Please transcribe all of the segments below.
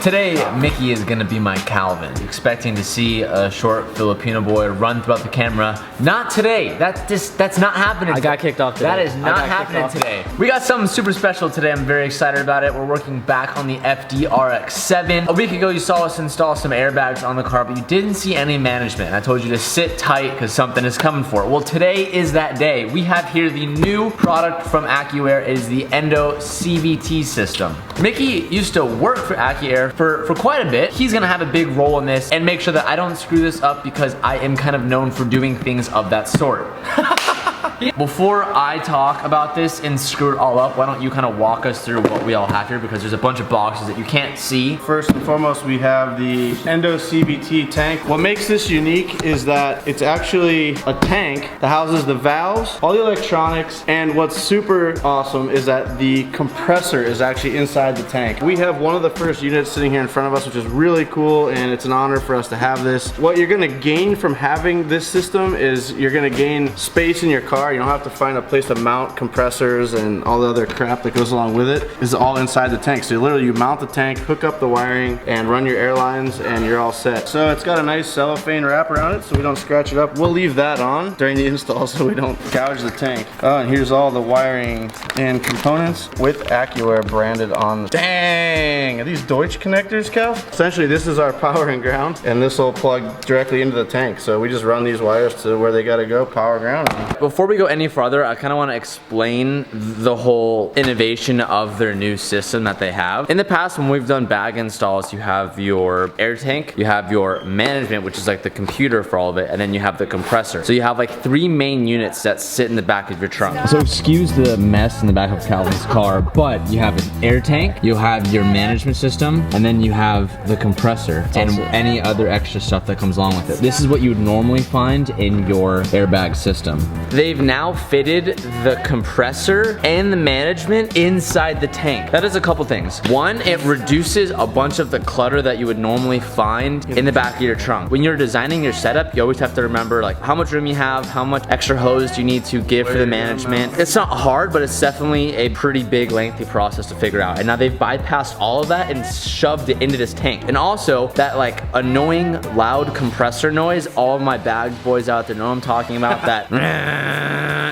Today, Mickey is gonna be my Calvin. Expecting to see a short Filipino boy run throughout the camera. Not today. That's not happening. I got kicked off today. That is not happening today. We got something super special today. I'm very excited about it. We're working back on the FD-RX-7. A week ago, you saw us install some airbags on the car, but you didn't see any management. I told you to sit tight because something is coming for it. Well, today is that day. We have here the new product from Accuair. It is the Endo CVT system. Mickey used to work for Accuair for quite a bit. He's gonna have a big role in this and make sure that I don't screw this up because I am kind of known for doing things of that sort. Before I talk about this and screw it all up, why don't you kind of walk us through what we all have here, because there's a bunch of boxes that you can't see. First and foremost, we have the Endo CVT tank. What makes this unique is that it's actually a tank that houses the valves, all the electronics, and what's super awesome is that the compressor is actually inside the tank. We have one of the first units sitting here in front of us, which is really cool, and it's an honor for us to have this. What you're gonna gain from having this system is you're gonna gain space in your car. You don't have to find a place to mount compressors and all the other crap that goes along with it. It's all inside the tank. So literally you mount the tank, hook up the wiring, and run your airlines, and you're all set. So it's got a nice cellophane wrap around it so we don't scratch it up. We'll leave that on during the install so we don't gouge the tank. Oh, and here's all the wiring and components with Accuair branded on the... Dang! Are these Deutsch connectors, Cal? Essentially, this is our power and ground, and this will plug directly into the tank. So we just run these wires to where they gotta go, power ground. Before we go any further, I kind of want to explain the whole innovation of their new system that they have. In the past, when we've done bag installs, you have your air tank, you have your management, which is like the computer for all of it, and then you have the compressor. So you have like 3 main units that sit in the back of your trunk. So excuse the mess in the back of Calvin's car, but you have an air tank, you have your management system, and then you have the compressor and any other extra stuff that comes along with it. This is what you would normally find in your airbag system. They've now fitted the compressor and the management inside the tank. That does a couple things. One, it reduces a bunch of the clutter that you would normally find in the back of your trunk. When you're designing your setup, you always have to remember like how much room you have, how much extra hose do you need to give for the management. It's not hard, but it's definitely a pretty big, lengthy process to figure out. And now they've bypassed all of that and shoved it into this tank. And also that like annoying loud compressor noise, all of my bag boys out there know what I'm talking about, that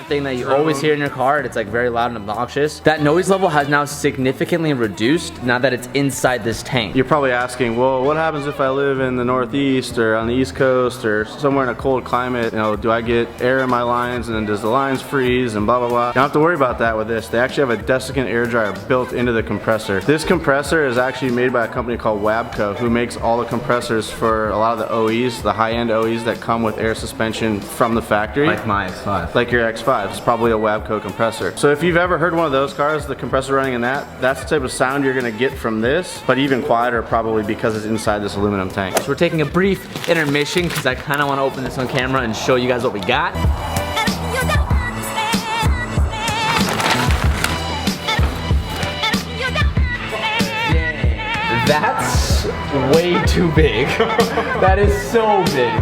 thing that you always hear in your car, and it's like very loud and obnoxious. That noise level has now significantly reduced now that it's inside this tank. You're probably asking, well, what happens if I live in the Northeast or on the East Coast or somewhere in a cold climate? You know, do I get air in my lines and then does the lines freeze and blah, blah, blah? You don't have to worry about that with this. They actually have a desiccant air dryer built into the compressor. This compressor is actually made by a company called Wabco, who makes all the compressors for a lot of the OEs, the high-end OEs that come with air suspension from the factory. Like my X5. Like your X5. It's probably a Wabco compressor. So if you've ever heard one of those cars, the compressor running in that's the type of sound you're gonna get from this, but even quieter probably because it's inside this aluminum tank. So we're taking a brief intermission because I kind of want to open this on camera and show you guys what we got. That's way too big. That is so big.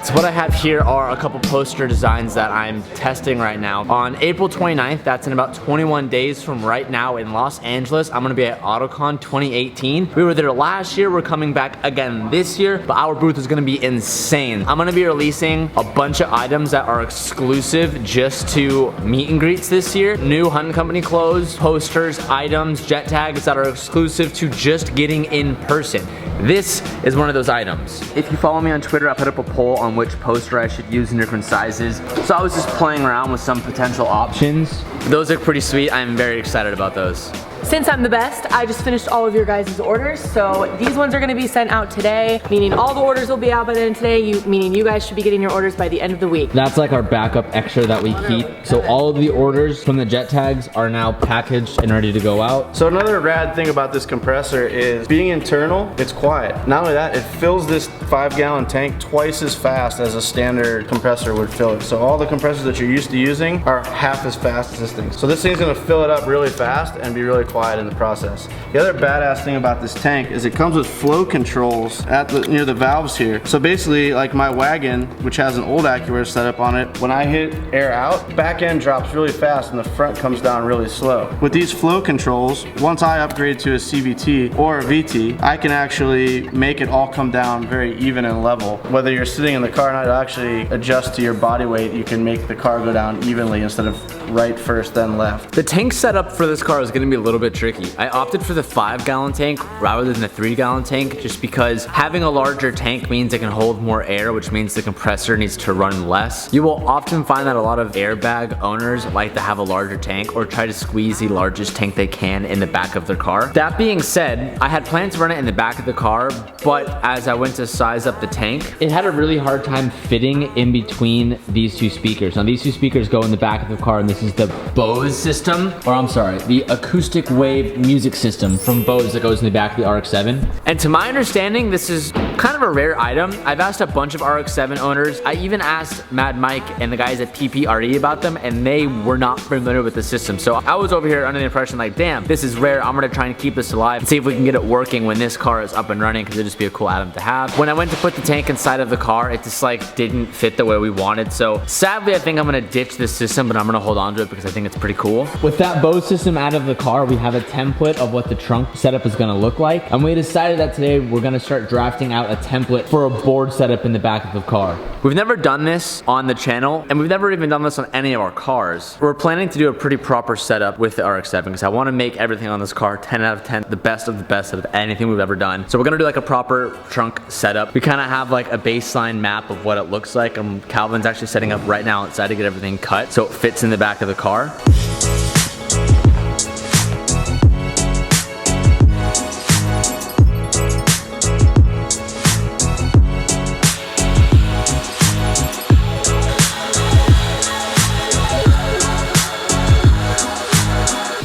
So what I have here are a couple poster designs that I'm testing right now. On April 29th, that's in about 21 days from right now in Los Angeles, I'm gonna be at AutoCon 2018. We were there last year, we're coming back again this year, but our booth is gonna be insane. I'm gonna be releasing a bunch of items that are exclusive just to meet and greets this year. New Hunt Company clothes, posters, items, jet tags that are exclusive to just getting in person. This is one of those items. If you follow me on Twitter, I put up a poll on which poster I should use in different sizes. So I was just playing around with some potential options. Those are pretty sweet. I'm very excited about those. Since I'm the best, I just finished all of your guys' orders, so these ones are gonna be sent out today, meaning all the orders will be out by the end of today, meaning you guys should be getting your orders by the end of the week. That's like our backup extra that we keep. So all of the orders from the jet tags are now packaged and ready to go out. So another rad thing about this compressor is being internal, it's quiet. Not only that, it fills this 5-gallon tank twice as fast as a standard compressor would fill it. So all the compressors that you're used to using are half as fast as this thing. So this thing's gonna fill it up really fast and be really quiet in the process. The other badass thing about this tank is it comes with flow controls near the valves here. So basically, like my wagon, which has an old Accuair setup on it, when I hit air out, back end drops really fast and the front comes down really slow. With these flow controls, once I upgrade to a CVT or a VT, I can actually make it all come down very even and level. Whether you're sitting in the car and I'd actually adjust to your body weight, you can make the car go down evenly instead of right first then left. The tank setup for this car is gonna be a little bit tricky. I opted for the 5-gallon tank rather than the 3-gallon tank just because having a larger tank means it can hold more air, which means the compressor needs to run less. You will often find that a lot of airbag owners like to have a larger tank or try to squeeze the largest tank they can in the back of their car. That being said, I had planned to run it in the back of the car, but as I went to size up the tank, it had a really hard time fitting in between these two speakers. Now these two speakers go in the back of the car, and this is the Bose system, or I'm sorry, the acoustic wave music system from Bose that goes in the back of the RX-7. And to my understanding, this is kind of a rare item. I've asked a bunch of RX-7 owners. I even asked Mad Mike and the guys at PPRE about them, and they were not familiar with the system. So I was over here under the impression like, damn, this is rare. I'm gonna try and keep this alive and see if we can get it working when this car is up and running, because it'd just be a cool item to have. When I went to put the tank inside of the car, it just like didn't fit the way we wanted. So sadly, I think I'm gonna ditch this system, but I'm gonna hold on to it because I think it's pretty cool. With that Bose system out of the car, we have a template of what the trunk setup is gonna look like. And we decided that today we're gonna start drafting out a template for a board setup in the back of the car. We've never done this on the channel, and we've never even done this on any of our cars. We're planning to do a pretty proper setup with the RX-7 because I wanna make everything on this car 10 out of 10, the best of the best out of anything we've ever done. So we're gonna do like a proper trunk setup. We kinda have like a baseline map of what it looks like. Calvin's actually setting up right now outside to get everything cut so it fits in the back of the car.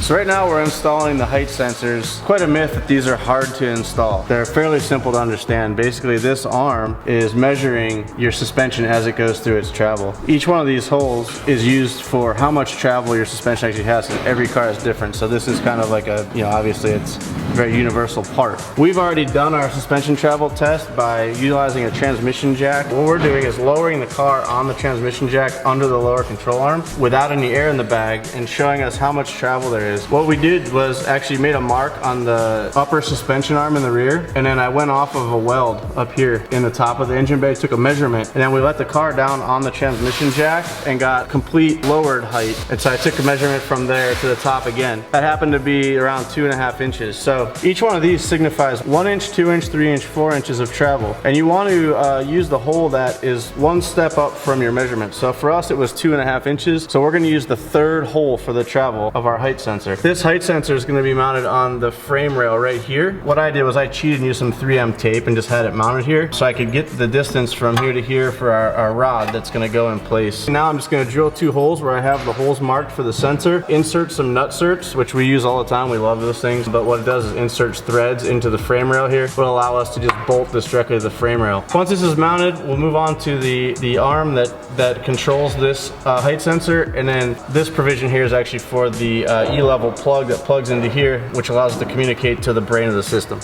So right now we're installing the height sensors. Quite a myth that these are hard to install. They're fairly simple to understand. Basically, this arm is measuring your suspension as it goes through its travel. Each one of these holes is used for how much travel your suspension actually has, and every car is different. So this is kind of like a, obviously it's a very universal part. We've already done our suspension travel test by utilizing a transmission jack. What we're doing is lowering the car on the transmission jack under the lower control arm without any air in the bag and showing us how much travel there is. What we did was actually made a mark on the upper suspension arm in the rear, and then I went off of a weld up here in the top of the engine bay, took a measurement, and then we let the car down on the transmission jack and got complete lowered height. And so I took a measurement from there to the top again. That happened to be around 2.5 inches. So each one of these signifies 1 inch, 2 inch, 3 inch, 4 inches of travel. And you want to use the hole that is one step up from your measurement. So for us, it was 2.5 inches. So we're gonna use the third hole for the travel of our height sensor. This height sensor is going to be mounted on the frame rail right here. What I did was I cheated and used some 3M tape and just had it mounted here so I could get the distance from here to here for our rod that's going to go in place. Now I'm just going to drill 2 holes where I have the holes marked for the sensor, insert some nutserts, which we use all the time. We love those things, but what it does is inserts threads into the frame rail here. It will allow us to just bolt this directly to the frame rail. Once this is mounted, we'll move on to the arm that controls this height sensor, and then this provision here is actually for the E-level plug that plugs into here, which allows us to communicate to the brain of the system.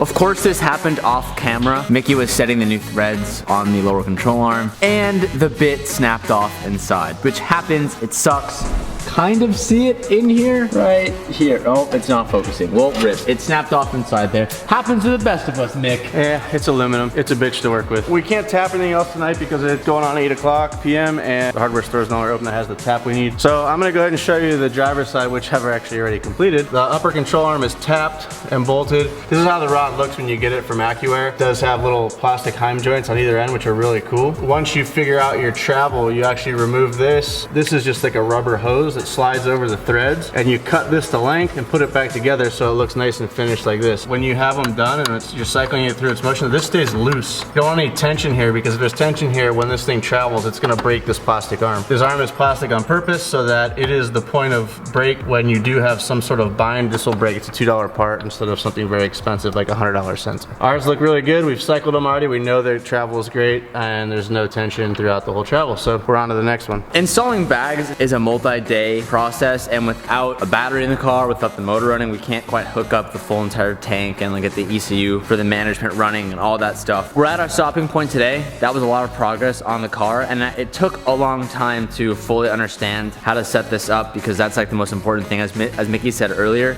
Of course, this happened off camera. Mickey was setting the new threads on the lower control arm, and the bit snapped off inside, which happens, it sucks. Kind of see it in here, right here. Oh, it's not focusing. Well, rip. It snapped off inside there. Happens to the best of us, Mick. Yeah, it's aluminum. It's a bitch to work with. We can't tap anything else tonight because it's going on 8 o'clock p.m. and the hardware store is no longer open that has the tap we need. So I'm gonna go ahead and show you the driver's side, which have actually already completed. The upper control arm is tapped and bolted. This is how the rod looks when you get it from Accuair. It does have little plastic Heim joints on either end, which are really cool. Once you figure out your travel, you actually remove this. This is just like a rubber hose it slides over the threads, and you cut this to length and put it back together so it looks nice and finished like this. When you have them done and you're cycling it through its motion, this stays loose. You don't want any tension here, because if there's tension here, when this thing travels, it's gonna break this plastic arm. This arm is plastic on purpose so that it is the point of break when you do have some sort of bind. This will break. It's a $2 part instead of something very expensive like a $100 sensor. Ours look really good. We've cycled them already. We know their travel is great and there's no tension throughout the whole travel. So we're on to the next one. Installing bags is a multi-day process, and without a battery in the car, without the motor running, we can't quite hook up the full entire tank and get the ECU for the management running and all that stuff. We're at our stopping point today. That was a lot of progress on the car, and it took a long time to fully understand how to set this up, because that's like the most important thing, as Mickey said earlier.